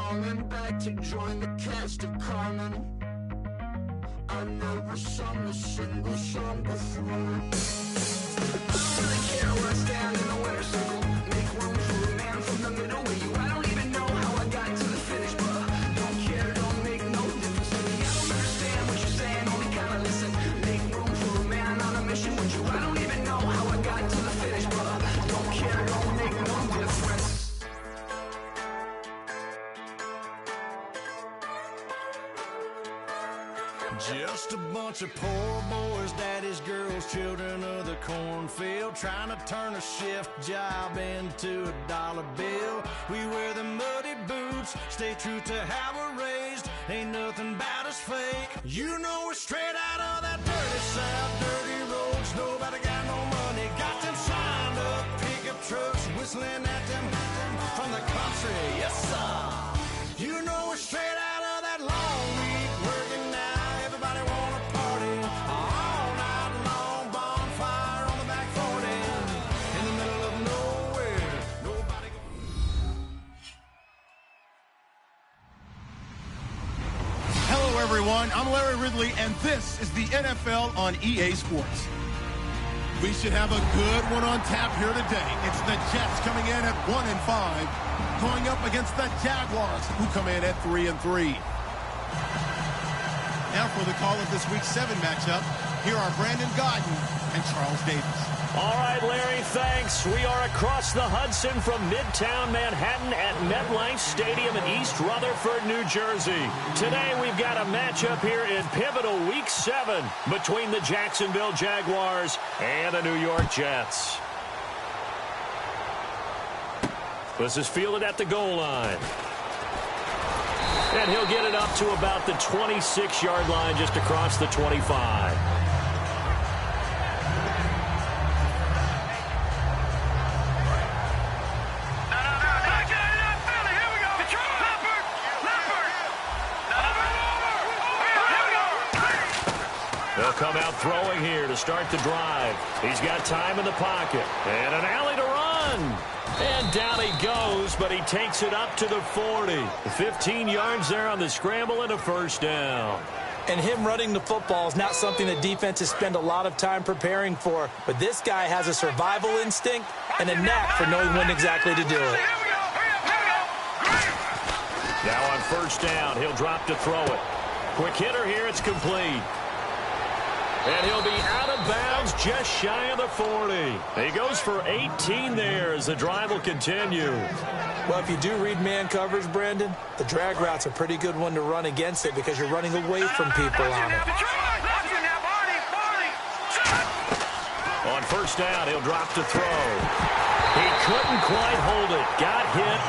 coming back to join the cast of Carmen. I never sung a single song before. I don't really care where I stand in the winner's circle. Make room for a man from the middle with you. I don't even know how I got to the finish, but don't care, don't make no difference to me. I don't understand what you're saying, only kinda listen. Make room for a man on a mission with you. I don't even know how I got to the finish, but don't care, don't make no difference. Just a bunch of poor boys, daddy's girls, children of the cornfield, trying to turn a shift job into a dollar bill. We wear the muddy boots, stay true to how we're raised. Ain't nothing about us fake. You know we're straight out of that dirty south, dirty roads. Nobody got no money, got them signed up pickup trucks, whistling at them from the country. Yes, sir. You know we're straight out of that long week working now. Everybody wanna party all night long, bonfire on the back 40 in the middle of nowhere. Nobody. Hello, everyone. I'm Larry Ridley, and this is the NFL on EA Sports. We should have a good one on tap here today. It's the Jets coming in at 1-5, going up against the Jaguars, who come in at 3-3. Now for the call of this week's 7 matchup, here are Brandon Godden and Charles Davis. All right, Larry, thanks. We are across the Hudson from Midtown Manhattan at MetLife Stadium in East Rutherford, New Jersey. Today we've got a matchup here in pivotal Week 7 between the Jacksonville Jaguars and the New York Jets. This is fielded at the goal line. And he'll get it up to about the 26-yard line just across the 25. They'll come out throwing here to start the drive. He's got time in the pocket. And an alley to run. And down he goes, but he takes it up to the 40. 15 yards there on the scramble and a first down. And him running the football is not something that defenses spend a lot of time preparing for. But this guy has a survival instinct and a knack for knowing when exactly to do it. Now on first down, he'll drop to throw it. Quick hitter here, it's complete. And he'll be out of bounds just shy of the 40. He goes for 18 there as the drive will continue. Well, if you do read man coverage, Brandon, the drag route's a pretty good one to run against it because you're running away from people on it. On first down, he'll drop to throw. He couldn't quite hold it. Got hit.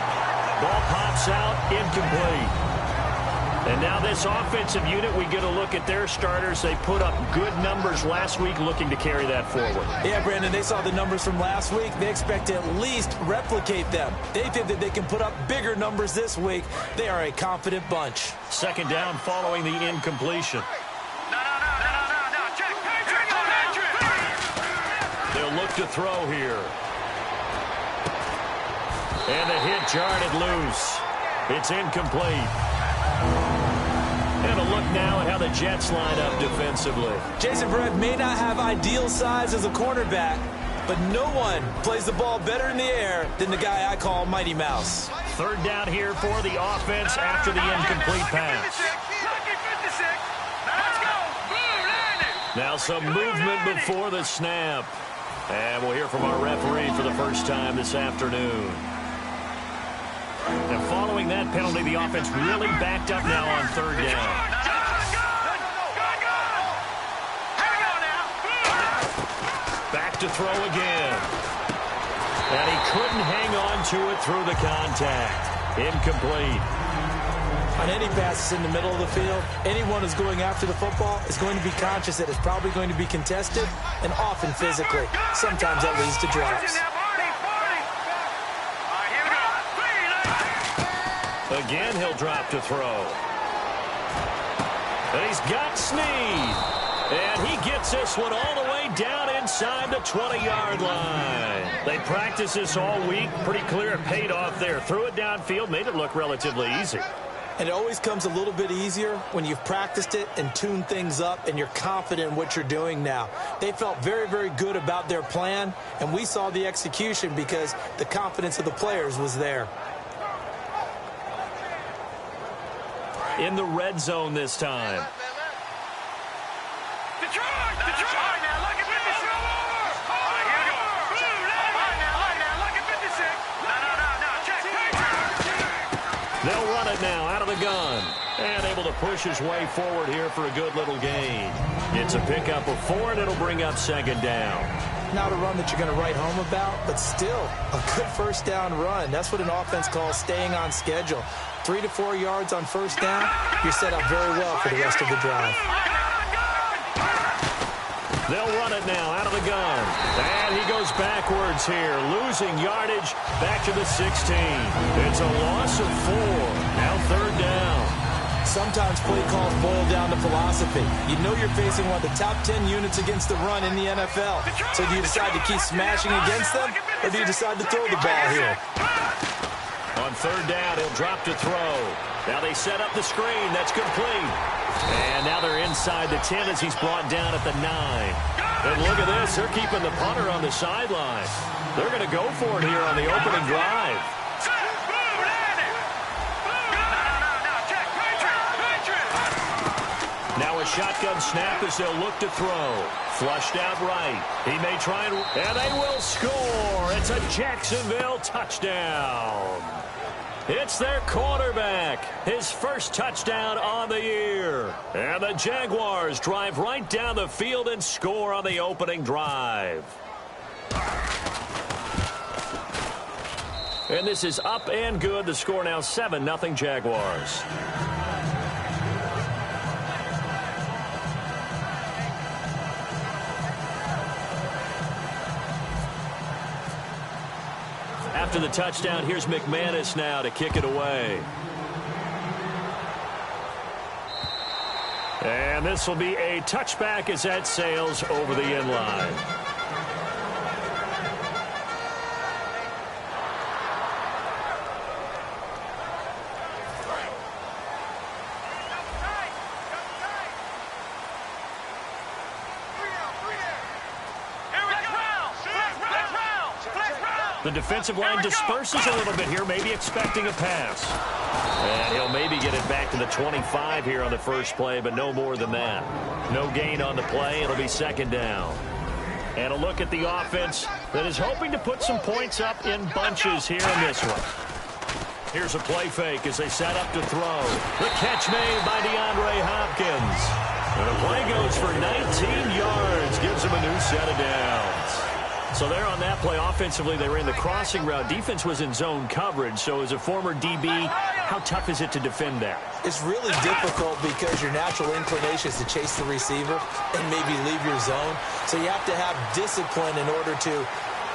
Ball pops out, incomplete. And now this offensive unit, we get a look at their starters. They put up good numbers last week, looking to carry that forward. Yeah, Brandon, they saw the numbers from last week. They expect to at least replicate them. They think that they can put up bigger numbers this week. They are a confident bunch. Second down following the incompletion. They'll look to throw here. And the hit jarred it loose. It's incomplete. And a look now at how the Jets line up defensively. Jason Verrett may not have ideal size as a cornerback, but no one plays the ball better in the air than the guy I call Mighty Mouse. Third down here for the offense after the incomplete pass. Now some movement before the snap. And we'll hear from our referee for the first time this afternoon. And following that penalty, the offense really backed up now on third down. Back to throw again. And he couldn't hang on to it through the contact. Incomplete. On any passes in the middle of the field, anyone who's going after the football is going to be conscious that it's probably going to be contested and often physically. Sometimes that leads to drops. Again, he'll drop to throw. And he's got Snead. And he gets this one all the way down inside the 20-yard line. They practiced this all week. Pretty clear it paid off there. Threw it downfield, made it look relatively easy. And it always comes a little bit easier when you've practiced it and tuned things up and you're confident in what you're doing now. They felt very, very good about their plan, and we saw the execution because the confidence of the players was there. In the red zone this time. They'll run it now out of the gun. And able to push his way forward here for a good little gain. It's a pickup of 4, and it'll bring up second down. Not a run that you're going to write home about, but still a good first down run. That's what an offense calls staying on schedule. 3 to 4 yards on first down, you're set up very well for the rest of the drive. They'll run it now out of the gun. And he goes backwards here, losing yardage back to the 16. It's a loss of 4. Now third down. Sometimes play calls boil down to philosophy. You know you're facing one of the top 10 units against the run in the NFL. So do you decide to keep smashing against them, or do you decide to throw the ball here? On third down, he'll drop to throw. Now they set up the screen. That's complete. And now they're inside the 10 as he's brought down at the 9. And look at this. They're keeping the punter on the sideline. They're going to go for it here on the opening drive. Now a shotgun snap as they'll look to throw. Flushed out right. He may try and they will score. It's a Jacksonville touchdown. It's their quarterback. His first touchdown on the year. And the Jaguars drive right down the field and score on the opening drive. And this is up and good. The score now 7-0 Jaguars. After the touchdown, here's McManus now to kick it away. And this will be a touchback as that sails over the end line. The defensive line disperses a little bit here, maybe expecting a pass. And he'll maybe get it back to the 25 here on the first play, but no more than that. No gain on the play. It'll be second down. And a look at the offense that is hoping to put some points up in bunches here in this one. Here's a play fake as they set up to throw. The catch made by DeAndre Hopkins. And the play goes for 19 yards, gives him a new set of downs. So there on that play, offensively, they ran the crossing route. Defense was in zone coverage. So as a former DB, how tough is it to defend that? It's really difficult because your natural inclination is to chase the receiver and maybe leave your zone. So you have to have discipline in order to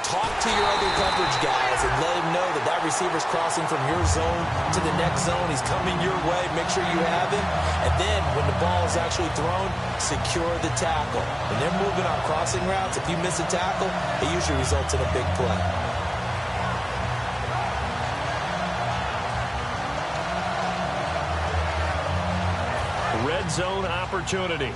talk to your other coverage guys and let him know that that receiver's crossing from your zone to the next zone. He's coming your way. Make sure you have him. And then when the ball is actually thrown, secure the tackle. When they're moving on crossing routes, if you miss a tackle, it usually results in a big play. Red zone opportunity.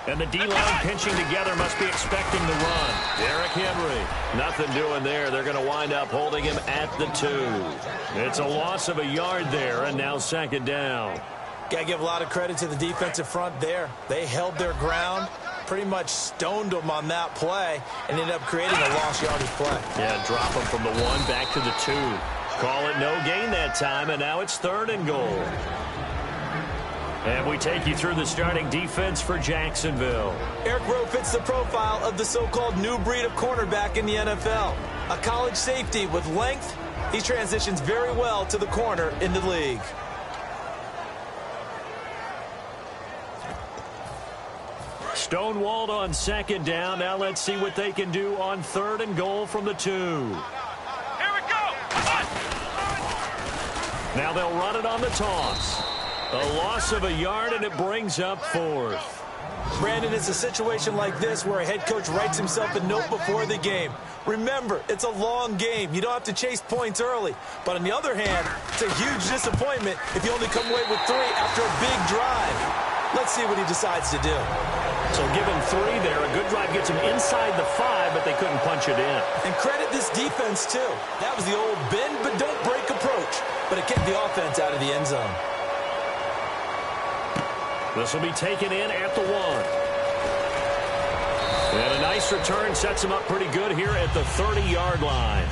And the D-line pinching together must be expecting the run. Derrick Henry, nothing doing there. They're going to wind up holding him at the 2. It's a loss of a yard there, and now second down. Got to give a lot of credit to the defensive front there. They held their ground, pretty much stoned them on that play, and ended up creating a lost yardage play. Yeah, drop them from the 1 back to the 2. Call it no gain that time, and now it's third and goal. And we take you through the starting defense for Jacksonville. Eric Rowe fits the profile of the so-called new breed of cornerback in the NFL. A college safety with length, he transitions very well to the corner in the league. Stonewalled on second down. Now let's see what they can do on third and goal from the 2. Here we go. Now they'll run it on the toss. A loss of a yard, and it brings up fourth. Brandon, it's a situation like this where a head coach writes himself a note before the game. Remember, it's a long game. You don't have to chase points early. But on the other hand, it's a huge disappointment if you only come away with 3 after a big drive. Let's see what he decides to do. So give him 3 there. A good drive gets him inside the 5, but they couldn't punch it in. And credit this defense, too. That was the old bend but don't break approach. But it kept the offense out of the end zone. This will be taken in at the 1. And a nice return sets him up pretty good here at the 30-yard line.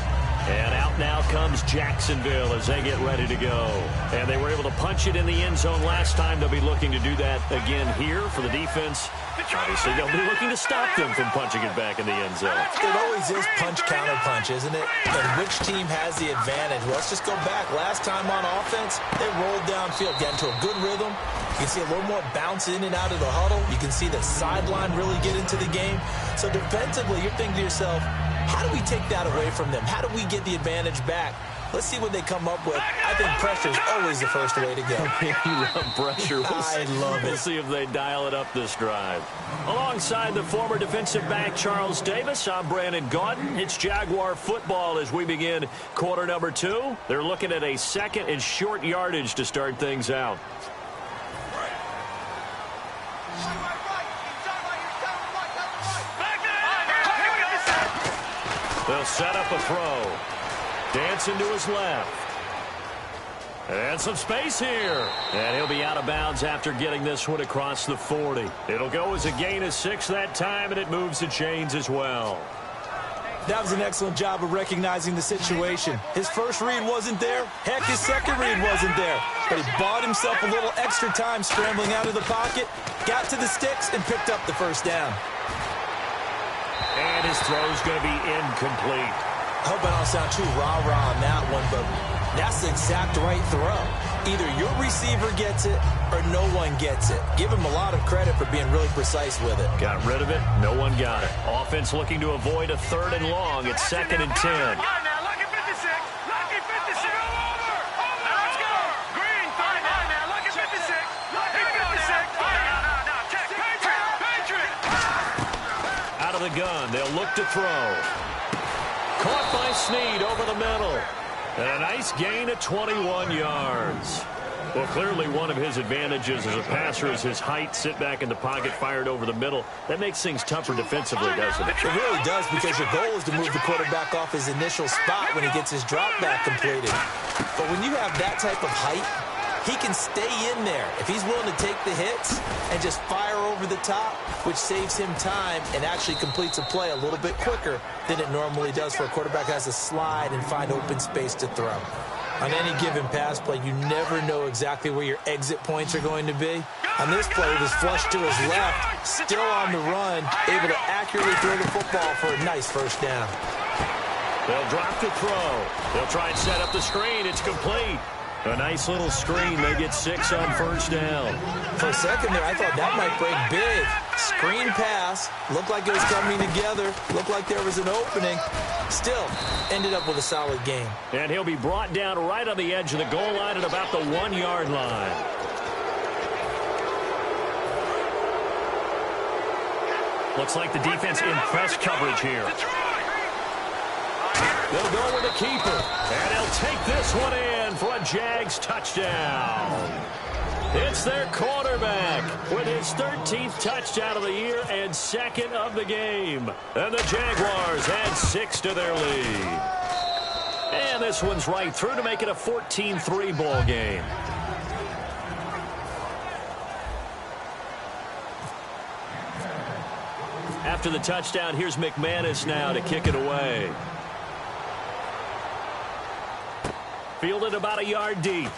And out now comes Jacksonville as they get ready to go. And they were able to punch it in the end zone last time. They'll be looking to do that again here for the defense. Obviously, they'll be looking to stop them from punching it back in the end zone. It always is punch-counter-punch, isn't it? And which team has the advantage? Well, let's just go back. Last time on offense, they rolled downfield, got into a good rhythm. You can see a little more bounce in and out of the huddle. You can see the sideline really get into the game. So defensively, you're thinking to yourself, how do we take that away from them? How do we get the advantage back? Let's see what they come up with. I think pressure is always the first way to go. You love pressure. I love it. We'll see if they dial it up this drive. Alongside the former defensive back Charles Davis, I'm Brandon Gaudin. It's Jaguar football as we begin quarter number 2. They're looking at a 2nd and short yardage to start things out. They'll set up a throw. Dancing to his left. And some space here. And he'll be out of bounds after getting this one across the 40. It'll go as a gain of 6 that time, and it moves the chains as well. That was an excellent job of recognizing the situation. His first read wasn't there. Heck, his second read wasn't there. But he bought himself a little extra time scrambling out of the pocket, got to the sticks, and picked up the first down. And his throw's going to be incomplete. I hope I don't sound too rah-rah on that one, but that's the exact right throw. Either your receiver gets it or no one gets it. Give him a lot of credit for being really precise with it. Got rid of it. No one got it. Offense looking to avoid a 3rd and long. It's 2nd and 10. The gun. They'll look to throw. Caught by Snead over the middle. And a nice gain of 21 yards. Well, clearly one of his advantages as a passer is his height. Sit back in the pocket, fired over the middle. That makes things tougher defensively, doesn't it? It really does, because your goal is to move the quarterback off his initial spot when he gets his drop back completed. But when you have that type of height, he can stay in there if he's willing to take the hits and just fire over the top, which saves him time and actually completes a play a little bit quicker than it normally does for a quarterback who has to slide and find open space to throw. On any given pass play, you never know exactly where your exit points are going to be. On this play, it was flushed to his left, still on the run, able to accurately throw the football for a nice first down. They'll drop the throw. They'll try and set up the screen. It's complete. A nice little screen. They get 6 on first down. For a second there, I thought that might break big. Screen pass. Looked like it was coming together. Looked like there was an opening. Still, ended up with a solid game. And he'll be brought down right on the edge of the goal line at about the 1-yard line. Looks like the defense in press coverage here. They'll go with the keeper. And he'll take this one in for a Jags touchdown. It's their quarterback with his 13th touchdown of the year and 2nd of the game. And the Jaguars add 6 to their lead. And this one's right through to make it a 14-3 ball game. After the touchdown, here's McManus now to kick it away. Fielded about a yard deep.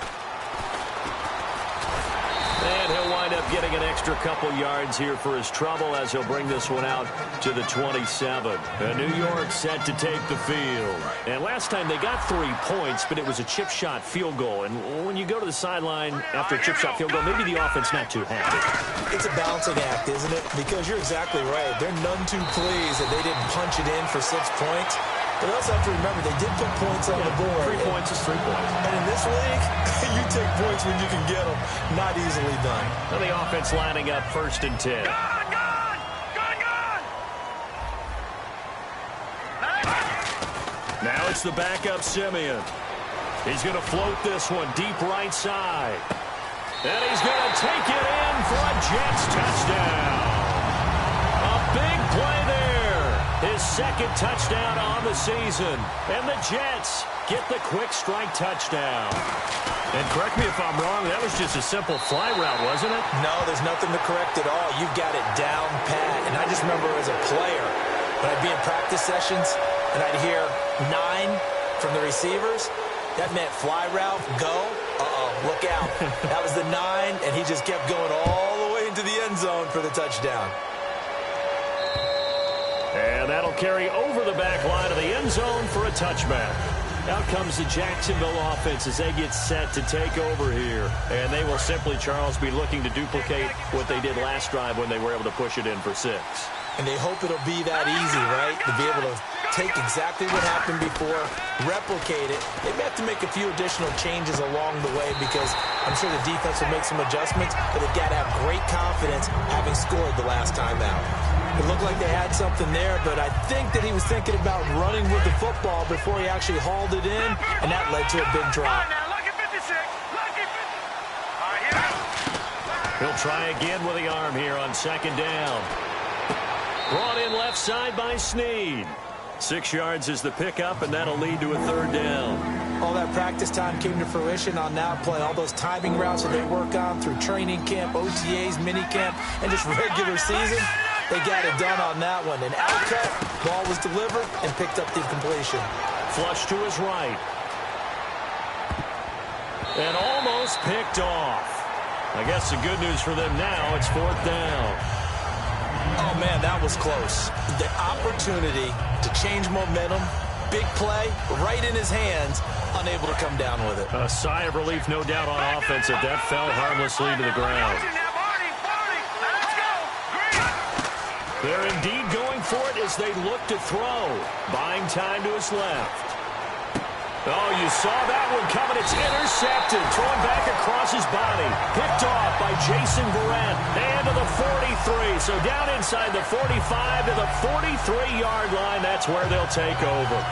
And he'll wind up getting an extra couple yards here for his trouble as he'll bring this one out to the 27. And New York set to take the field. And last time they got 3 points, but it was a chip shot field goal. And when you go to the sideline after a chip shot field goal, maybe the offense not too happy. It's a balancing act, isn't it? Because you're exactly right. They're none too pleased that they didn't punch it in for 6 points. But also have to remember, they did put points on the board. 3 points is 3 points. And in this league, you take points when you can get them. Not easily done. And the offense lining up 1st and 10. Now it's the backup Simeon. He's going to float this one deep right side. And he's going to take it in for a Jets touchdown. A big play there. His second touchdown on the season. And the Jets get the quick strike touchdown. And correct me if I'm wrong, that was just a simple fly route, wasn't it? No, there's nothing to correct at all. You've got it down pat. And I just remember as a player, when I'd be in practice sessions and I'd hear 9 from the receivers, that meant fly route, go. Look out. That was the 9, and he just kept going all the way into the end zone for the touchdown. And that'll carry over the back line of the end zone for a touchback. Out comes the Jacksonville offense as they get set to take over here. And they will simply, Charles, be looking to duplicate what they did last drive when they were able to push it in for 6. And they hope it'll be that easy, right? To be able to take exactly what happened before, replicate it. They may have to make a few additional changes along the way because I'm sure the defense will make some adjustments, but they've got to have great confidence having scored the last time out. It looked like they had something there, but I think that he was thinking about running with the football before he actually hauled it in, and that led to a big drop. He'll try again with the arm here on second down. Brought in left side by Snead. 6 yards is the pickup, and that'll lead to a third down. All that practice time came to fruition on that play. All those timing routes that they work on through training camp, OTAs, minicamp, and just regular season, they got it done on that one. An outcut, ball was delivered, and picked up the completion. Flush to his right. And almost picked off. I guess the good news for them now, it's fourth down. Oh, man, that was close. The opportunity to change momentum, big play, right in his hands, unable to come down with it. A sigh of relief, no doubt, on offense if that fell harmlessly to the ground. They're indeed going for it as they look to throw. Buying time to his left. Oh, you saw that one coming. It's intercepted. Thrown back across his body. Picked off by Jason Verrett. And to the 43. So down inside the 45 to the 43-yard line. That's where they'll take over.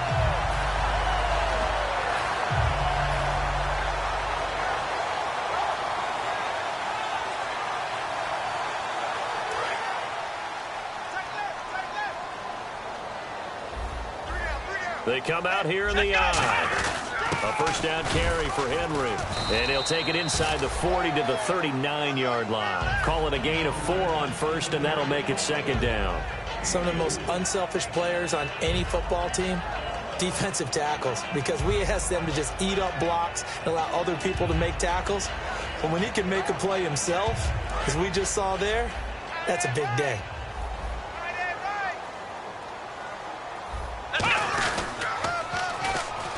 They come out here in the eye. A first down carry for Henry. And he'll take it inside the 40 to the 39-yard line. Call it a gain of 4 on first, and that'll make it second down. Some of the most unselfish players on any football team, defensive tackles, because we ask them to just eat up blocks and allow other people to make tackles. But when he can make a play himself, as we just saw there, that's a big day.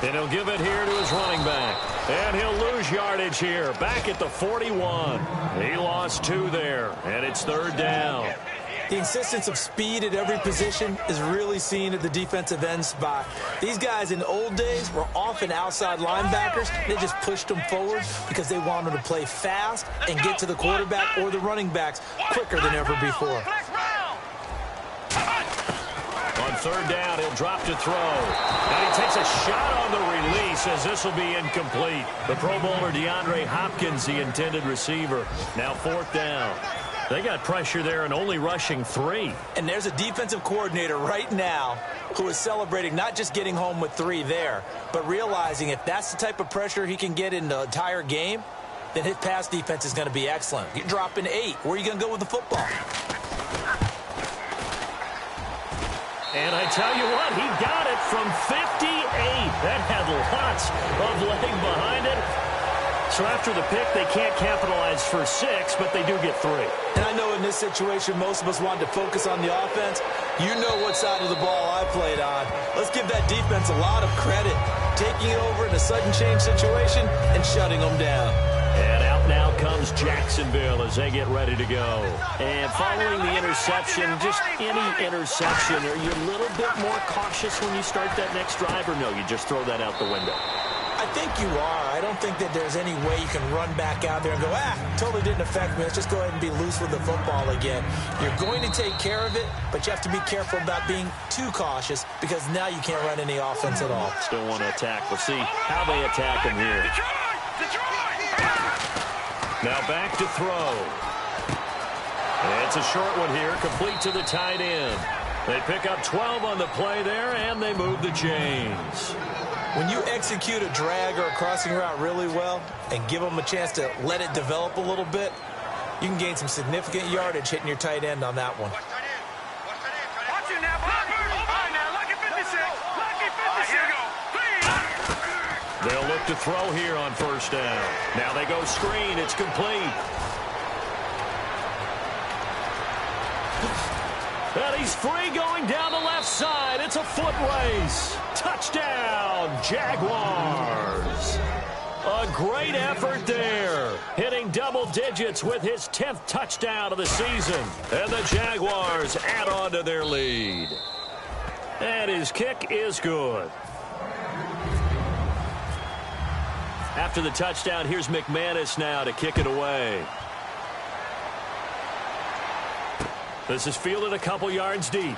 And he'll give it here to his running back. And he'll lose yardage here. Back at the 41. He lost 2 there. And it's third down. The insistence of speed at every position is really seen at the defensive end spot. These guys in the old days were often outside linebackers. They just pushed them forward because they wanted to play fast and get to the quarterback or the running backs quicker than ever before. On third down, he'll drop to throw. And he takes a shot on the release as this will be incomplete. The Pro Bowler DeAndre Hopkins, the intended receiver. Now fourth down. They got pressure there and only rushing 3. And there's a defensive coordinator right now who is celebrating not just getting home with 3 there, but realizing if that's the type of pressure he can get in the entire game, then his pass defense is going to be excellent. You're dropping 8. Where are you going to go with the football? And I tell you what, he got it from 58. That had lots of leg behind it. So after the pick, they can't capitalize for 6, but they do get 3. And I know in this situation, most of us wanted to focus on the offense. You know what side of the ball I played on. Let's give that defense a lot of credit. Taking it over in a sudden change situation and shutting them down. And out now comes Jacksonville as they get ready to go. And following the interception, just any interception, are you a little bit more cautious when you start that next drive, or no, you just throw that out the window? I think you are. I don't think that there's any way you can run back out there and go, totally didn't affect me. Let's just go ahead and be loose with the football again. You're going to take care of it, but you have to be careful about being too cautious because now you can't run any offense at all. Still want to attack. We'll see how they attack him here. Now back to throw. And it's a short one here, complete to the tight end. They pick up 12 on the play there, and they move the chains. When you execute a drag or a crossing route really well and give them a chance to let it develop a little bit, you can gain some significant yardage hitting your tight end on that one. Watch it now, block. All right, now, lucky 56. Lucky 56. Here we go. Please. They'll look to throw here on first down. Now they go screen. It's complete. And he's free going down the left side. It's a foot race. Touchdown, Jaguars. A great effort there. Hitting double digits with his 10th touchdown of the season. And the Jaguars add on to their lead. And his kick is good. After the touchdown, here's McManus now to kick it away. This is fielded a couple yards deep.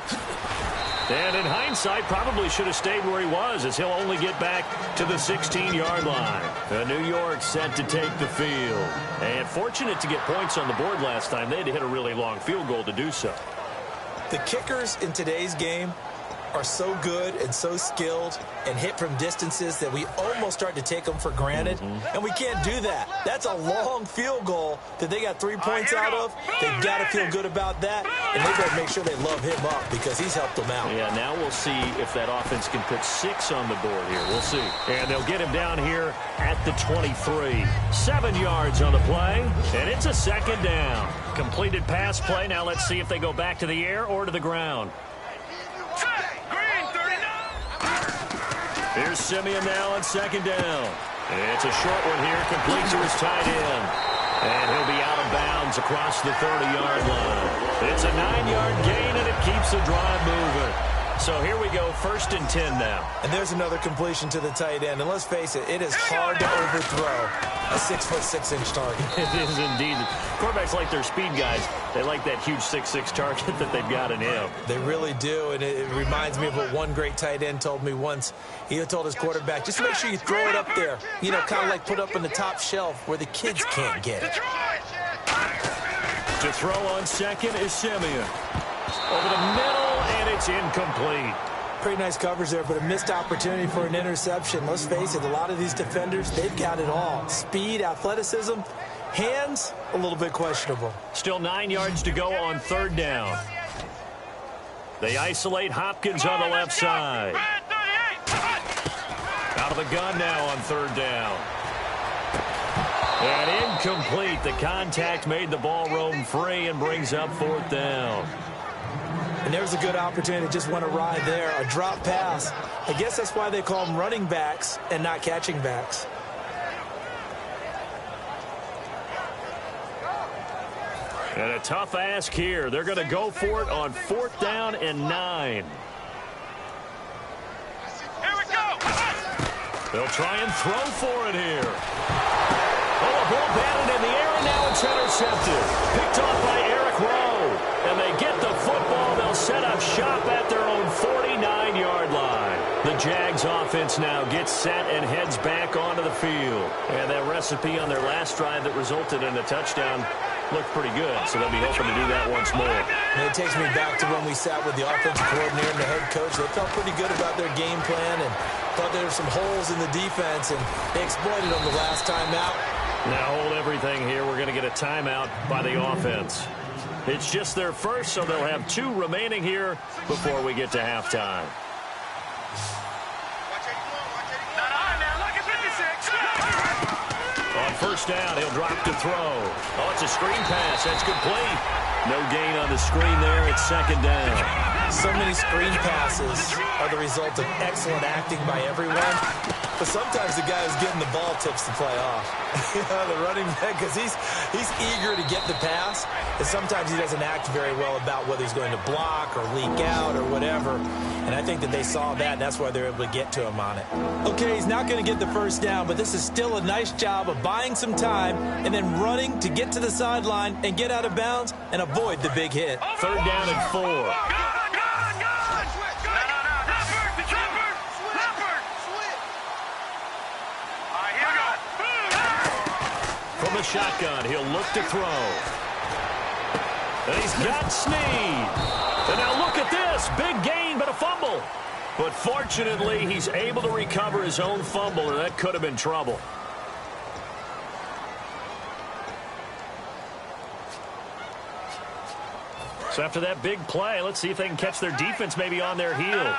And in hindsight, probably should have stayed where he was, as he'll only get back to the 16-yard line. New York set to take the field. And fortunate to get points on the board last time. They had to hit a really long field goal to do so. The kickers in today's game are so good and so skilled and hit from distances that we almost start to take them for granted. And we can't do that. That's a long field goal that they got 3 points out of. They've got to feel good about that. And they better make sure they love him up because he's helped them out. Yeah, now we'll see if that offense can put 6 on the board here. We'll see. And they'll get him down here at the 23. 7 yards on the play. And it's a second down. Completed pass play. Now let's see if they go back to the air or to the ground. Here's Simeon now on second down. It's a short one here, complete to his tight end. And he'll be out of bounds across the 30-yard line. It's a 9-yard gain, and it keeps the drive moving. So here we go, 1st and 10 now. And there's another completion to the tight end. And let's face it, it is hard to overthrow a 6'6" target. It is indeed. Quarterbacks like their speed guys. They like that huge 6'6" target that they've got in him. They really do, and it reminds me of what one great tight end told me once. He told his quarterback, just make sure you throw it up there. You know, kind of like put up on the top shelf where the kids can't get it. To throw on second is Simeon. Over the middle, and it's incomplete. Pretty nice coverage there, but a missed opportunity for an interception. Let's face it, a lot of these defenders, they've got it all. Speed, athleticism, hands, a little bit questionable. Still 9 yards to go on 3rd down. They isolate Hopkins on the left side. Out of the gun now on 3rd down. And incomplete. The contact made the ball roam free and brings up 4th down. And there's a good opportunity to just went awry there. A drop pass. I guess that's why they call them running backs and not catching backs. And a tough ask here. They're going to go for it on 4th down and 9. Here we go. They'll try and throw for it here. Oh, a ball batted in the air, and now it's intercepted. Picked off by Eric Rowe. And they get the football. They'll set up shop at their own 49-yard line. The Jags offense now gets set and heads back onto the field. And that recipe on their last drive that resulted in a touchdown looked pretty good, so they'll be hoping to do that once more. And it takes me back to when we sat with the offensive coordinator and the head coach. They felt pretty good about their game plan and thought there were some holes in the defense, and they exploited them the last time out. Now hold everything here. We're going to get a timeout by the offense. It's just their first, so they'll have 2 remaining here before we get to halftime. On first down, he'll drop to throw. Oh, it's a screen pass. That's complete. No gain on the screen there. It's 2nd down. So many screen passes are the result of excellent acting by everyone. But sometimes the guy who's getting the ball tips the play off. The running back, because he's eager to get the pass. And sometimes he doesn't act very well about whether he's going to block or leak out or whatever. And I think that they saw that, and that's why they're able to get to him on it. Okay, he's not going to get the first down, but this is still a nice job of buying some time and then running to get to the sideline and get out of bounds and avoid the big hit. 3rd down and 4. From the shotgun, he'll look to throw. And he's got Snead. And now look at this. Big gain, but a fumble. But fortunately, he's able to recover his own fumble, and that could have been trouble. So after that big play, let's see if they can catch their defense maybe on their heels.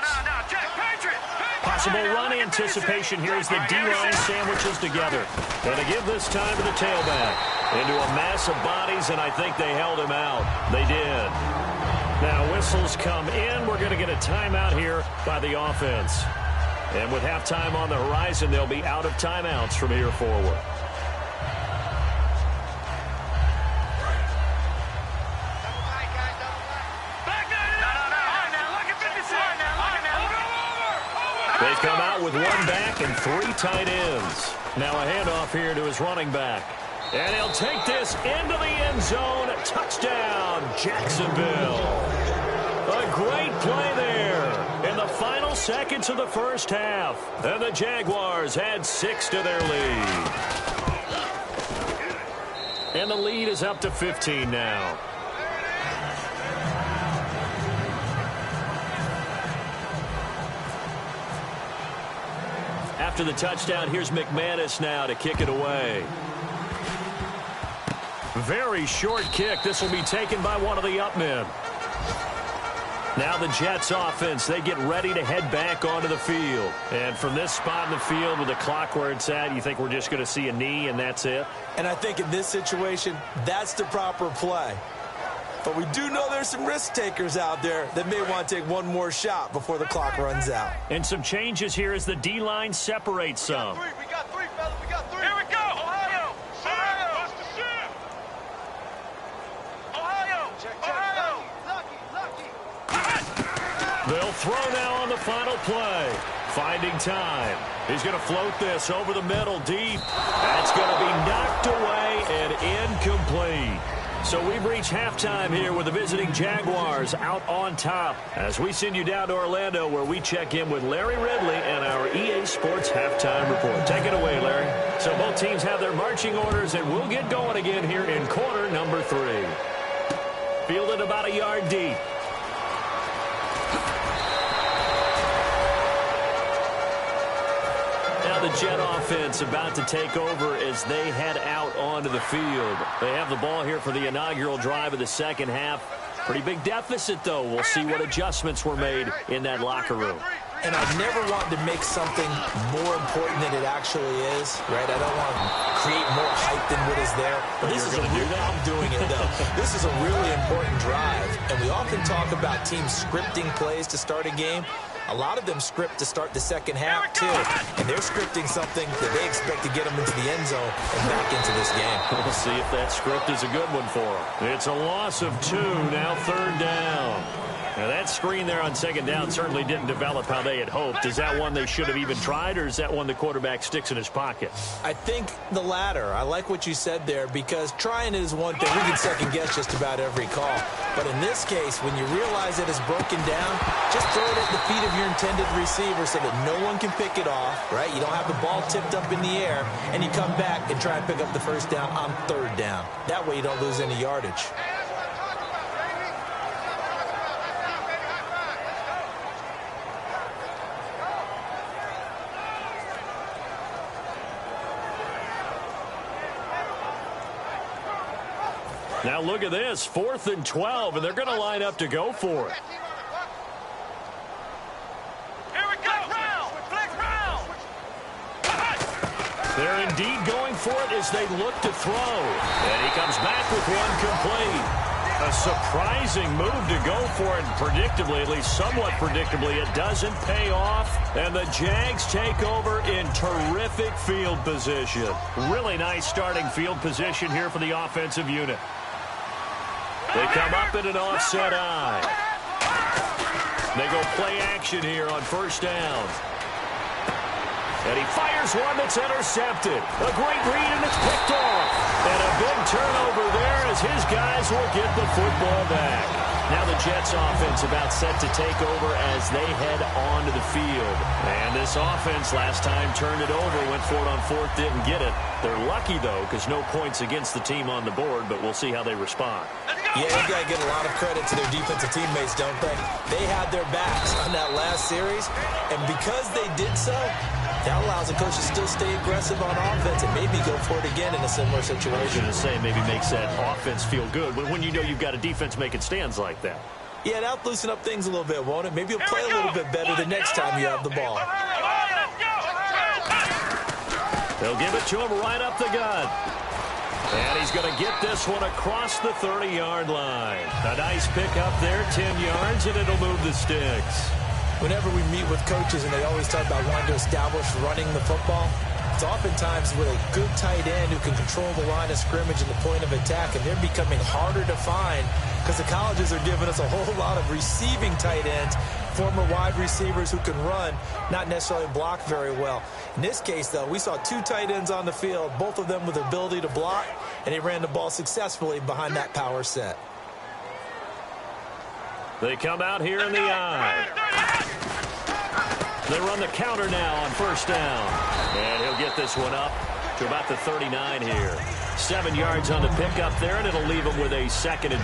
Possible run anticipation here as the D-line sandwiches together. And to give this time to the tailback. Into a mass of bodies, and I think they held him out. They did. Now whistles come in. We're going to get a timeout here by the offense. And with halftime on the horizon, they'll be out of timeouts from here forward. They've come out with 1 back and 3 tight ends. Now a handoff here to his running back. And he'll take this into the end zone. Touchdown, Jacksonville. A great play there in the final seconds of the first half. And the Jaguars add 6 to their lead. And the lead is up to 15 now. After the touchdown, here's McManus now to kick it away. Very short kick. This will be taken by one of the up men. Now the Jets offense, they get ready to head back onto the field. And from this spot in the field with the clock where it's at, you think we're just going to see a knee and that's it? And I think in this situation, that's the proper play. But we do know there's some risk takers out there that may want to take one more shot before the clock runs out. And some changes here as the D-line separates some. We got three, fellas. We got 3. Here we go. Ohio. Ohio. Ohio. Ohio. Lucky. They'll throw now on the final play. Finding time. He's going to float this over the middle deep. That's going to be knocked away and incomplete. So we've reached halftime here with the visiting Jaguars out on top as we send you down to Orlando where we check in with Larry Ridley and our EA Sports Halftime Report. Take it away, Larry. So both teams have their marching orders, and we'll get going again here in quarter number 3. Fielded about a yard deep. The Jet offense about to take over as they head out onto the field. They have the ball here for the inaugural drive of the second half. Pretty big deficit, though. We'll see what adjustments were made in that locker room. And I've never wanted to make something more important than it actually is, right? I don't want to create more hype than what is there. But this is I'm doing it, though. This is a really important drive. And we often talk about teams scripting plays to start a game. A lot of them script to start the second half, too. And they're scripting something that they expect to get them into the end zone and back into this game. We'll see if that script is a good one for them. It's a loss of 2, now 3rd down. Now that screen there on 2nd down certainly didn't develop how they had hoped. Is that one they should have even tried, or is that one the quarterback sticks in his pocket? I think the latter. I like what you said there, because trying it is one thing. We can second guess just about every call. But in this case, when you realize it is broken down, just throw it at the feet of your intended receiver so that no one can pick it off, right? You don't have the ball tipped up in the air, and you come back and try and pick up the first down on 3rd down. That way you don't lose any yardage. Now look at this, 4th and 12, and they're going to line up to go for it. Here we go. Flex round. They're indeed going for it as they look to throw. And he comes back with one complete. A surprising move to go for it. Predictably, at least somewhat predictably, it doesn't pay off. And the Jags take over in terrific field position. Really nice starting field position here for the offensive unit. They come up in an offset eye. They go play action here on first down. And he fires one that's intercepted. A great read, and it's picked off. And a big turnover there as his guys will get the football back. Now the Jets offense about set to take over as they head onto the field. And this offense last time turned it over, went for it on fourth, didn't get it. They're lucky, though, because no points against the team on the board, but we'll see how they respond. Yeah, you got to give a lot of credit to their defensive teammates, don't they? They had their backs on that last series, and because they did so, that allows the coach to still stay aggressive on offense and maybe go for it again in a similar situation. I was going to say, maybe makes that offense feel good when you know you've got a defense making stands like that. Yeah, that'll loosen up things a little bit, won't it? Maybe you'll play a little bit better the next time you have the ball. They'll give it to him right up the gut. And he's going to get this one across the 30-yard line. A nice pick up there, 10 yards, and it'll move the sticks. Whenever we meet with coaches and they always talk about wanting to establish running the football, it's oftentimes with a good tight end who can control the line of scrimmage and the point of attack, and they're becoming harder to find because the colleges are giving us a whole lot of receiving tight ends, former wide receivers who can run, not necessarily block very well. In this case, though, we saw two tight ends on the field, both of them with the ability to block, and they ran the ball successfully behind that power set. They come out here in the eye. They run the counter now on first down. And he'll get this one up to about the 39 here. 7 yards on the pickup there, and it'll leave him with a 2nd and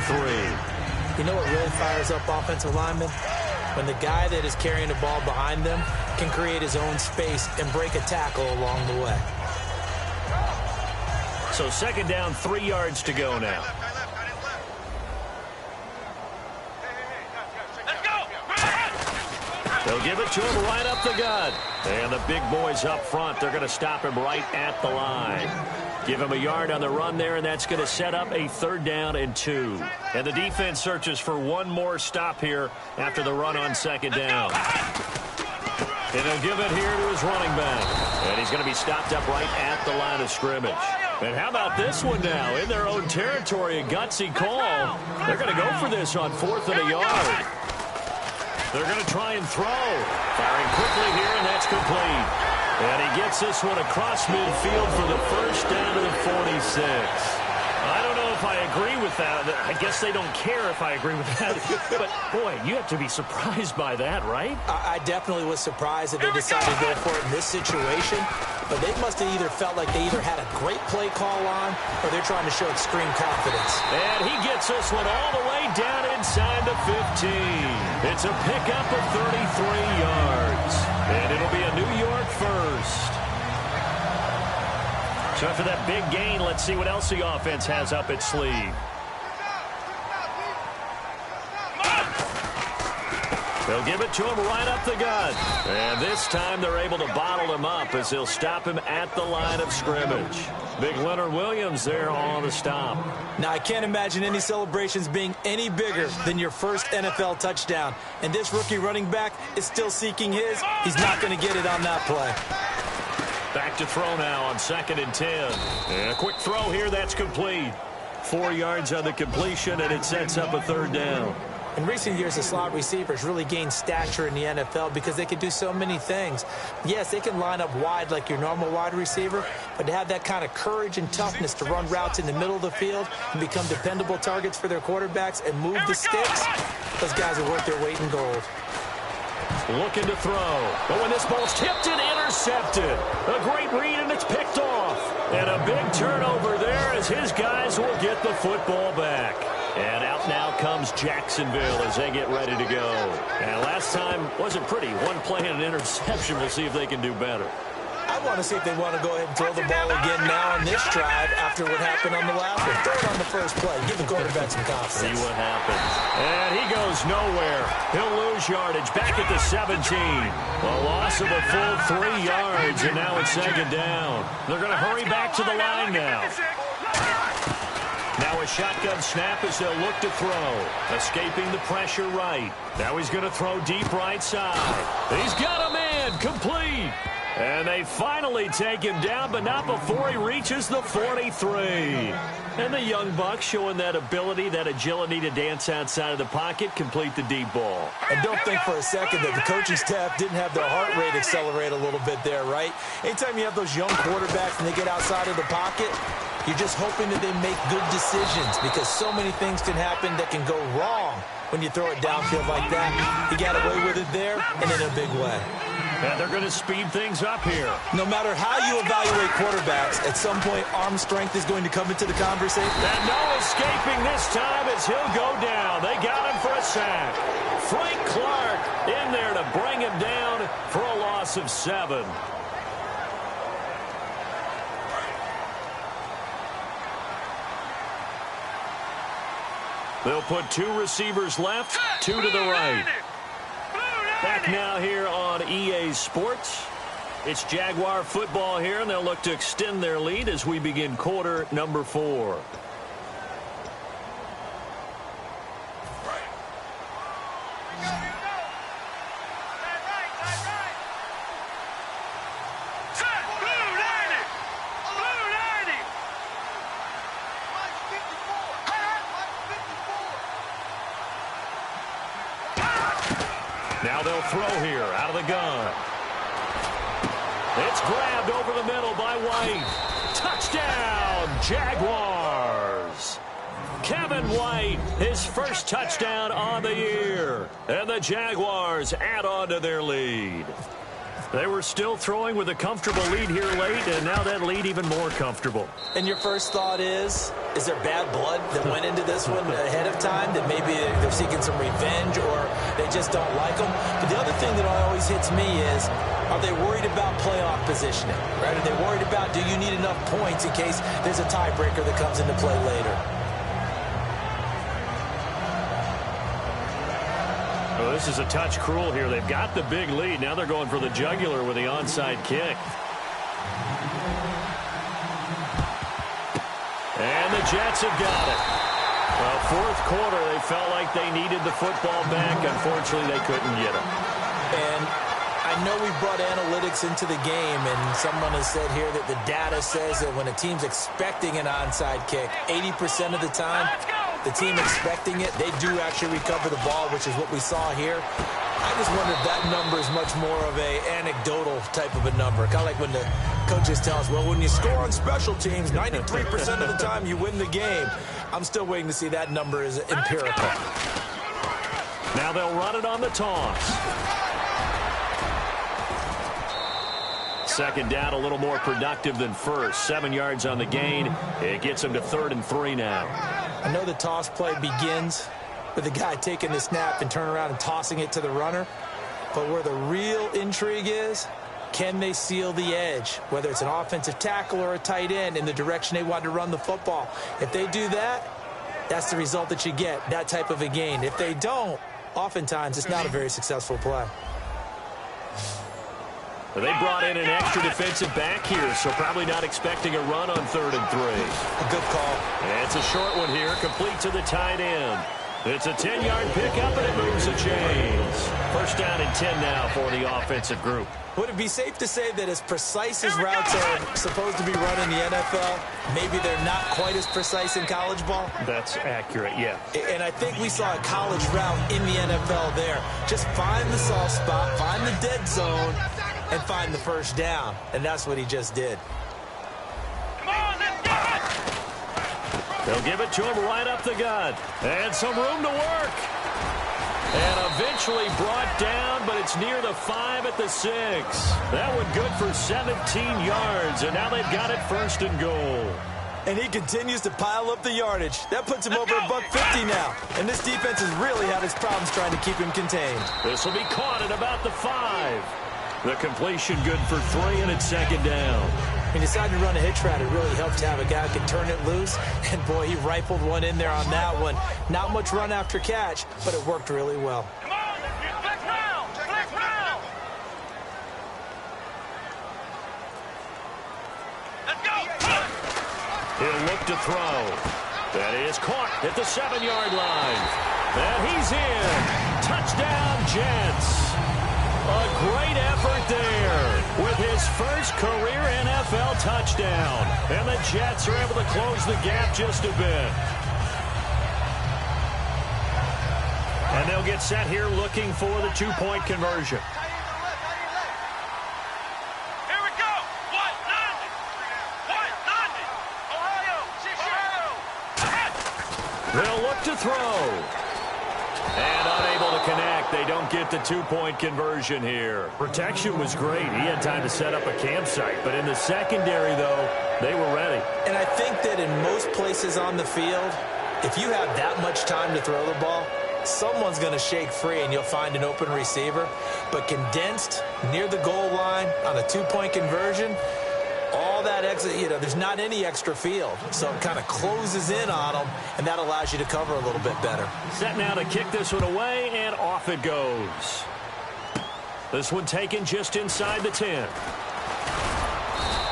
3. You know what really fires up offensive linemen? When the guy that is carrying the ball behind them can create his own space and break a tackle along the way. So 2nd down, 3 yards to go now. They'll give it to him right up the gut. And the big boys up front, they're going to stop him right at the line. Give him a yard on the run there, and that's going to set up a 3rd down and 2. And the defense searches for one more stop here after the run on 2nd down. And they'll give it here to his running back. And he's going to be stopped up right at the line of scrimmage. And how about this one now? In their own territory, a gutsy call. They're going to go for this on 4th and a yard. They're going to try and throw. Firing quickly here, and that's complete. And he gets this one across midfield for the first down to the 46. I don't know if I agree with that. I guess they don't care if I agree with that. But, boy, you have to be surprised by that, right? I definitely was surprised that they decided to go for it in this situation. But they must have either felt like they either had a great play call on or they're trying to show extreme confidence. And he gets this one all the way down inside the 15. It's a pickup of 33 yards. And it'll be a New York first. So after that big gain, let's see what else the offense has up its sleeve. They'll give it to him right up the gut. And this time they're able to bottle him up as they'll stop him at the line of scrimmage. Big Leonard Williams there on the stop. Now, I can't imagine any celebrations being any bigger than your first NFL touchdown. And this rookie running back is still seeking his. He's not going to get it on that play. Back to throw now on 2nd and 10. And a quick throw here, that's complete. 4 yards on the completion, and it sets up a 3rd down. In recent years, the slot receivers really gained stature in the NFL because they can do so many things. Yes, they can line up wide like your normal wide receiver, but to have that kind of courage and toughness to run routes in the middle of the field and become dependable targets for their quarterbacks and move the sticks, those guys are worth their weight in gold. Looking to throw. But when this ball's tipped and intercepted. A great read, and it's picked off. And a big turnover there as his guys will get the football back. And out now comes Jacksonville as they get ready to go. And last time wasn't pretty. One play and an interception. We'll see if they can do better. I want to see if they want to go ahead and throw the ball again now on this drive after what happened on the last one. Throw it on the first play. Give the quarterback some confidence. See what happens. And he goes nowhere. He'll lose yardage back at the 17. A loss of a full 3 yards, and now it's 2nd down. They're going to hurry back to the line now. Now a shotgun snap as they'll look to throw. Escaping the pressure right. Now he's going to throw deep right side. He's got a man. Complete. And they finally take him down, but not before he reaches the 43. And the young buck showing that ability, that agility to dance outside of the pocket, complete the deep ball. And don't think for a second that the coaching staff didn't have their heart rate accelerate a little bit there, right? Anytime you have those young quarterbacks and they get outside of the pocket, you're just hoping that they make good decisions because so many things can happen that can go wrong when you throw it downfield like that. He got away with it there and in a big way. And they're going to speed things up here. No matter how you evaluate quarterbacks, at some point arm strength is going to come into the conversation. And no escaping this time as he'll go down. They got him for a sack. Frank Clark in there to bring him down for a loss of 7. They'll put 2 receivers left, 2 to the right. Back now here on EA Sports. It's Jaguar football here, and they'll look to extend their lead as we begin quarter number 4. Now they'll throw here out of the gun. It's grabbed over the middle by White. Touchdown, Jaguars. Kevin White, his first touchdown on the year. And the Jaguars add on to their lead. They were still throwing with a comfortable lead here late, and now that lead even more comfortable. And your first thought is there bad blood that went into this one ahead of time, that maybe they're seeking some revenge or they just don't like them? But the other thing that always hits me is, are they worried about playoff positioning? Right? Are they worried about, do you need enough points in case there's a tiebreaker that comes into play later? Oh, this is a touch cruel here. They've got the big lead. Now they're going for the jugular with the onside kick. And the Jets have got it. Well, fourth quarter, they felt like they needed the football back. Unfortunately, they couldn't get it. And I know we brought analytics into the game, and someone has said here that the data says that when a team's expecting an onside kick, 80% of the time, the team expecting it, they do actually recover the ball, which is what we saw here. I just wonder if that number is much more of a anecdotal type of a number. Kind of like when the coaches tell us, well, when you score on special teams, 93% of the time you win the game. I'm still waiting to see that number is empirical. Now they'll run it on the toss. Second down, a little more productive than first. 7 yards on the gain. It gets them to 3rd and 3 now. I know the toss play begins with the guy taking the snap and turning around and tossing it to the runner. But where the real intrigue is, can they seal the edge? Whether it's an offensive tackle or a tight end in the direction they want to run the football. If they do that, that's the result that you get, that type of a gain. If they don't, oftentimes it's not a very successful play. They brought in an extra defensive back here, so probably not expecting a run on 3rd and 3. A good call. And it's a short one here, complete to the tight end. It's a 10-yard pickup, and it moves the chains. First down and 10 now for the offensive group. Would it be safe to say that as precise as routes are supposed to be run in the NFL, maybe they're not quite as precise in college ball? That's accurate, yeah. And I think we saw a college route in the NFL there. Just find the soft spot, find the dead zone, and find the first down. And that's what he just did. Come on, let's go! They'll give it to him right up the gut. And some room to work. And eventually brought down, but it's near the 5 at the 6. That one good for 17 yards, and now they've got it 1st and goal. And he continues to pile up the yardage. That puts him over $150 now. And this defense has really had its problems trying to keep him contained. This will be caught at about the 5. The completion good for 3, and it's 2nd down. He decided to run a hitch route. It really helped to have a guy who could turn it loose. And, boy, he rifled one in there on that one. Not much run after catch, but it worked really well. Come on, flex round! Flex round! Let's go! He'll look to throw. That is caught at the 7-yard line. And he's in. Touchdown, Jets. A great effort there with his first career NFL touchdown. And the Jets are able to close the gap just a bit. And they'll get set here looking for the two-point conversion. Here we go. Ohio. They'll look to throw. And unable to connect. They don't get the two-point conversion here. Protection was great. He had time to set up a campsite. But in the secondary, though, they were ready. And I think that in most places on the field, if you have that much time to throw the ball, someone's going to shake free and you'll find an open receiver. But condensed near the goal line on a two-point conversion, all that extra, there's not any extra field. So it kind of closes in on them, and that allows you to cover a little bit better. Set now to kick this one away, and off it goes. This one taken just inside the 10.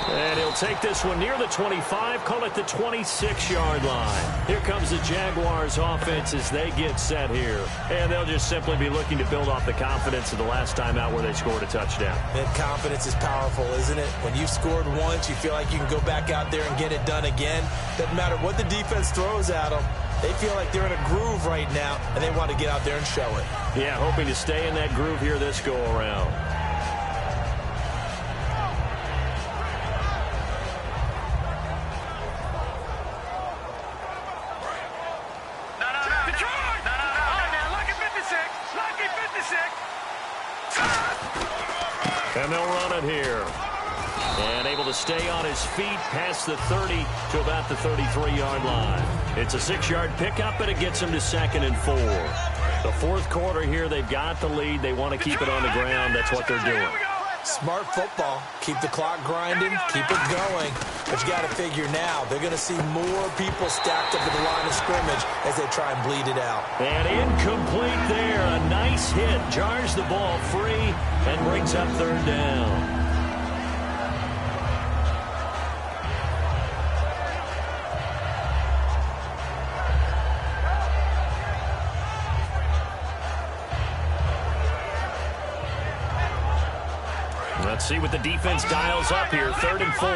And he'll take this one near the 25, call it the 26-yard line. Here comes the Jaguars offense as they get set here. And they'll just simply be looking to build off the confidence of the last time out where they scored a touchdown. That confidence is powerful, isn't it? When you've scored once, you feel like you can go back out there and get it done again. Doesn't matter what the defense throws at them. They feel like they're in a groove right now, and they want to get out there and show it. Yeah, hoping to stay in that groove here this go-around. And they'll run it here. And able to stay on his feet past the 30 to about the 33-yard line. It's a 6-yard pickup, and it gets him to 2nd and 4. The fourth quarter here, they've got the lead. They want to keep it on the ground. That's what they're doing. Smart football. Keep the clock grinding. Keep it going. But you got to figure now, they're going to see more people stacked up at the line of scrimmage as they try and bleed it out. And incomplete there. A nice hit. Jars the ball free and brings up 3rd down. Let's see what the defense dials up here. 3rd and 4.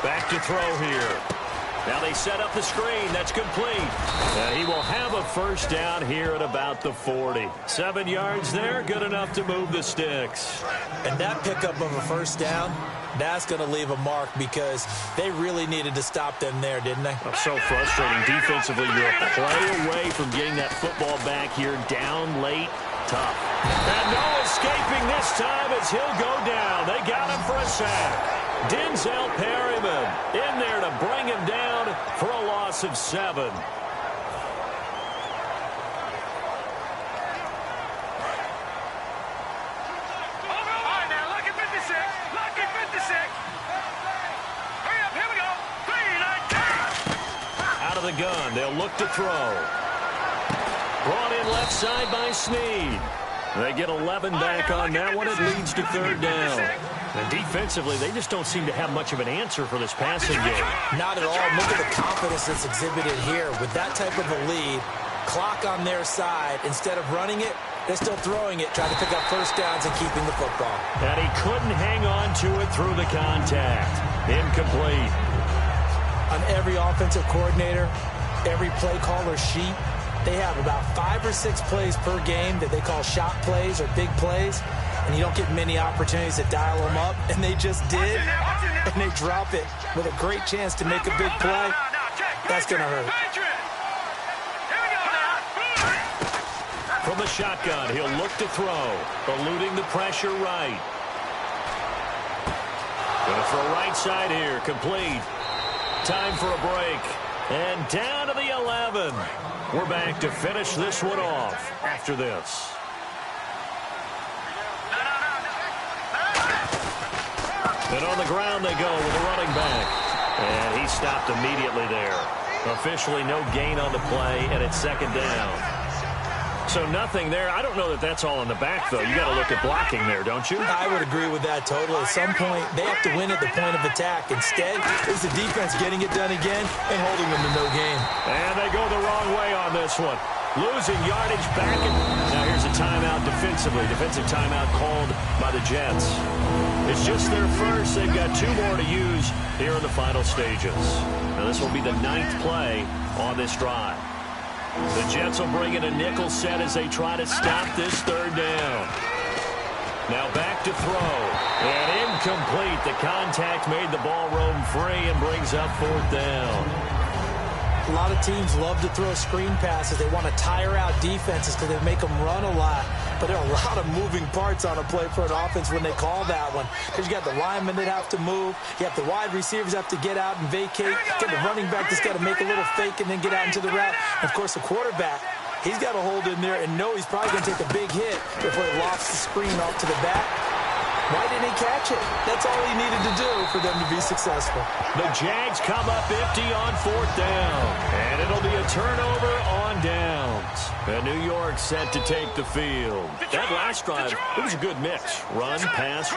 Back to throw here. Now they set up the screen. That's complete. And he will have a first down here at about the 40. 7 yards there. Good enough to move the sticks. And that pickup of a first down, that's going to leave a mark because they really needed to stop them there, didn't they? Oh, so frustrating. Defensively, you're a play away from getting that football back here. Down late. Tough. And no escaping this time as he'll go down. They got him for a sack. Denzel Perryman in there to bring him down for a loss of 7. Out of the gun, they'll look to throw. Brought in left side by Snead. They get 11 back on that one. It leads to 3rd down. And defensively, they just don't seem to have much of an answer for this passing game. Not at all. Look at the confidence that's exhibited here. With that type of a lead, clock on their side, instead of running it, they're still throwing it, trying to pick up first downs and keeping the football. And he couldn't hang on to it through the contact. Incomplete. On every offensive coordinator, every play caller sheet, they have about 5 or 6 plays per game that they call shot plays or big plays, and you don't get many opportunities to dial them up, and they just did, and they drop it with a great chance to make a big play. That's going to hurt. From the shotgun, he'll look to throw, eluding the pressure right. Going to throw right side here, complete. Time for a break. And down to the 11. We're back to finish this one off after this. And on the ground they go with the running back. And he stopped immediately there. Officially no gain on the play, and it's 2nd down. So nothing there. I don't know that that's all in the back, though. You got to look at blocking there, don't you? I would agree with that totally. At some point, they have to win at the point of attack. Instead, it's the defense getting it done again and holding them to no gain. And they go the wrong way on this one. Losing yardage back. Now here's a timeout defensively. Defensive timeout called by the Jets. It's just their first. They've got 2 more to use here in the final stages. Now this will be the 9th play on this drive. The Jets will bring in a nickel set as they try to stop this 3rd down. Now back to throw. And incomplete. The contact made the ball roam free and brings up 4th down. A lot of teams love to throw screen passes. They want to tire out defenses because they make them run a lot. But there are a lot of moving parts on a play for an offense when they call that one. Because you got the linemen that have to move. You have the wide receivers have to get out and vacate. You got the running back that's got to make a little fake and then get out into the route. And, of course, the quarterback, he's got to hold in there and know he's probably going to take a big hit before he lofts the screen off to the back. Why didn't he catch it? That's all he needed to do for them to be successful. The Jags come up empty on 4th down. And it'll be a turnover on downs. And New York set to take the field. That last drive, it was a good mix. Run, pass,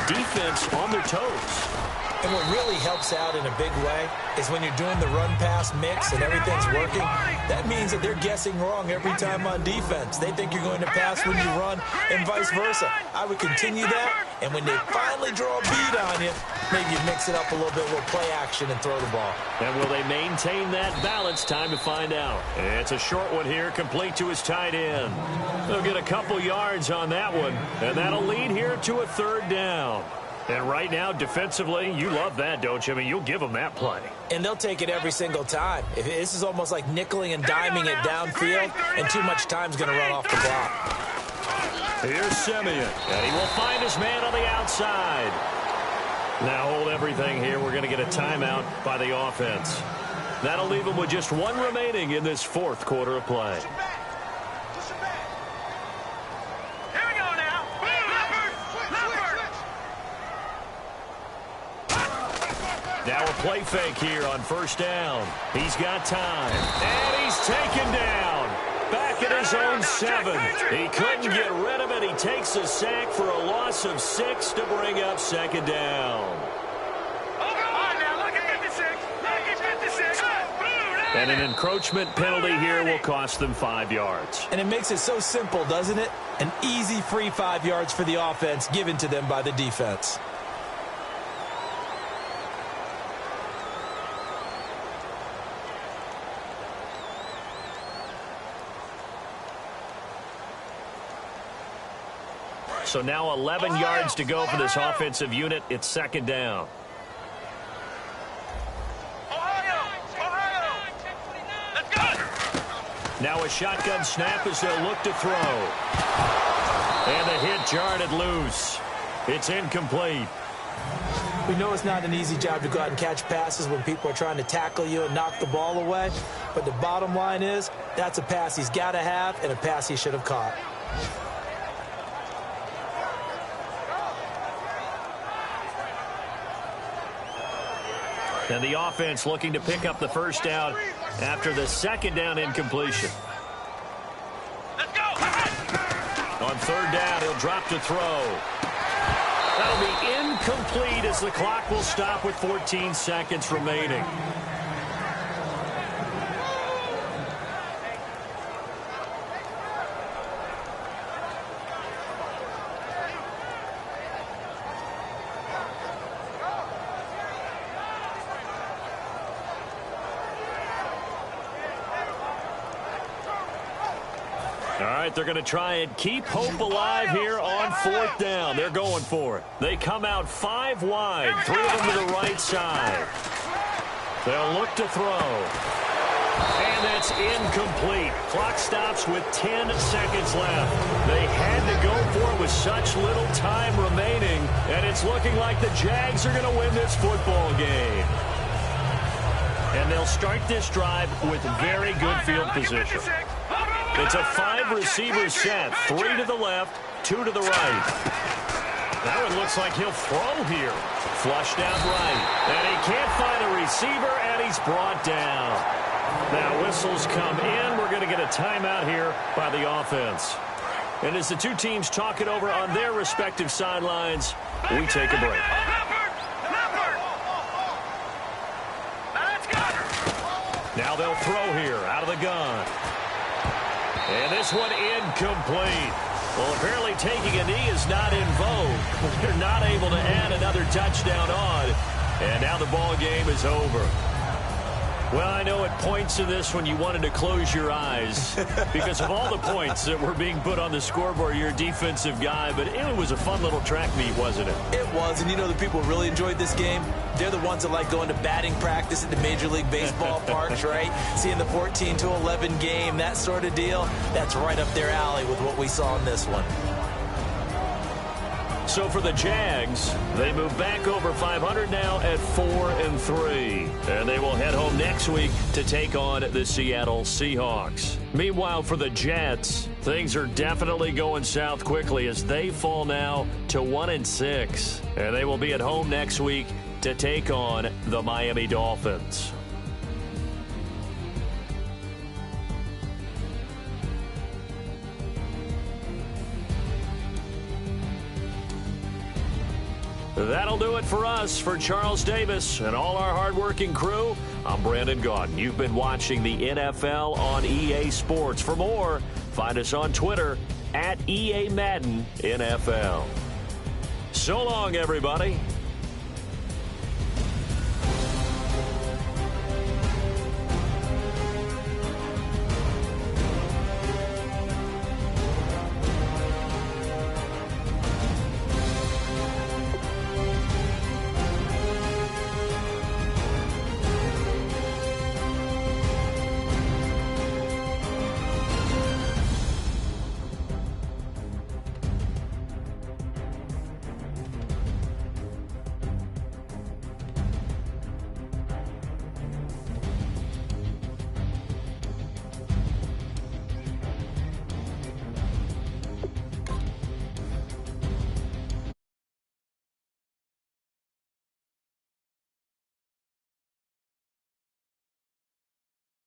defense on their toes. And what really helps out in a big way is when you're doing the run-pass mix and everything's working, that means that they're guessing wrong every time on defense. They think you're going to pass when you run and vice versa. I would continue that, and when they finally draw a bead on you, maybe you mix it up a little bit, a little play action and throw the ball. And will they maintain that balance? Time to find out. It's a short one here, complete to his tight end. They'll get a couple yards on that one, and that'll lead here to a 3rd down. And right now, defensively, you love that, don't you? I mean, you'll give them that play. And they'll take it every single time. This is almost like nickeling and diming it downfield, and too much time's going to run off the clock. Here's Simeon, and he will find his man on the outside. Now hold everything here. We're going to get a timeout by the offense. That'll leave them with just 1 remaining in this 4th quarter of play. Now a play fake here on 1st down. He's got time. And he's taken down. Back at his own 7. He couldn't get rid of it. He takes a sack for a loss of 6 to bring up 2nd down. And an encroachment penalty here will cost them 5 yards. And it makes it so simple, doesn't it? An easy free 5 yards for the offense given to them by the defense. So now 11 yards to go for this offensive unit. It's 2nd down. Now a shotgun snap as they'll look to throw. And the hit jarred it loose. It's incomplete. We know it's not an easy job to go out and catch passes when people are trying to tackle you and knock the ball away. But the bottom line is, that's a pass he's got to have and a pass he should have caught. And the offense looking to pick up the 1st down after the 2nd down incompletion. Let's go. On 3rd down, he'll drop to throw. That'll be incomplete as the clock will stop with 14 seconds remaining. All right, they're going to try and keep hope alive here on 4th down. They're going for it. They come out 5 wide, 3 of them to the right side. They'll look to throw. And that's incomplete. Clock stops with 10 seconds left. They had to go for it with such little time remaining, and it's looking like the Jags are going to win this football game. And they'll start this drive with very good field position. It's a 5-receiver set, 3 to the left, 2 to the right. That one looks like he'll throw here. Flushed out right. And he can't find a receiver, and he's brought down. Now whistles come in. We're going to get a timeout here by the offense. And as the two teams talk it over on their respective sidelines, we take a break. Now they'll throw here out of the gun. And this one incomplete. Well, apparently taking a knee is not in vogue. They're not able to add another touchdown on. And now the ball game is over. Well, I know at points in this when you wanted to close your eyes because of all the points that were being put on the scoreboard. You're a defensive guy, but it was a fun little track meet, wasn't it? It was, and you know the people who really enjoyed this game? They're the ones that like going to batting practice at the Major League Baseball parks, right? Seeing the 14-11 game, that sort of deal. That's right up their alley with what we saw in this one. So for the Jags, they move back over 500 now at 4-3. And they will head home next week to take on the Seattle Seahawks. Meanwhile, for the Jets, things are definitely going south quickly as they fall now to 1-6. And they will be at home next week to take on the Miami Dolphins. That'll do it for us. For Charles Davis and all our hardworking crew, I'm Brandon Gaudin. You've been watching the NFL on EA Sports. For more, find us on Twitter at EA Madden NFL. So long, everybody.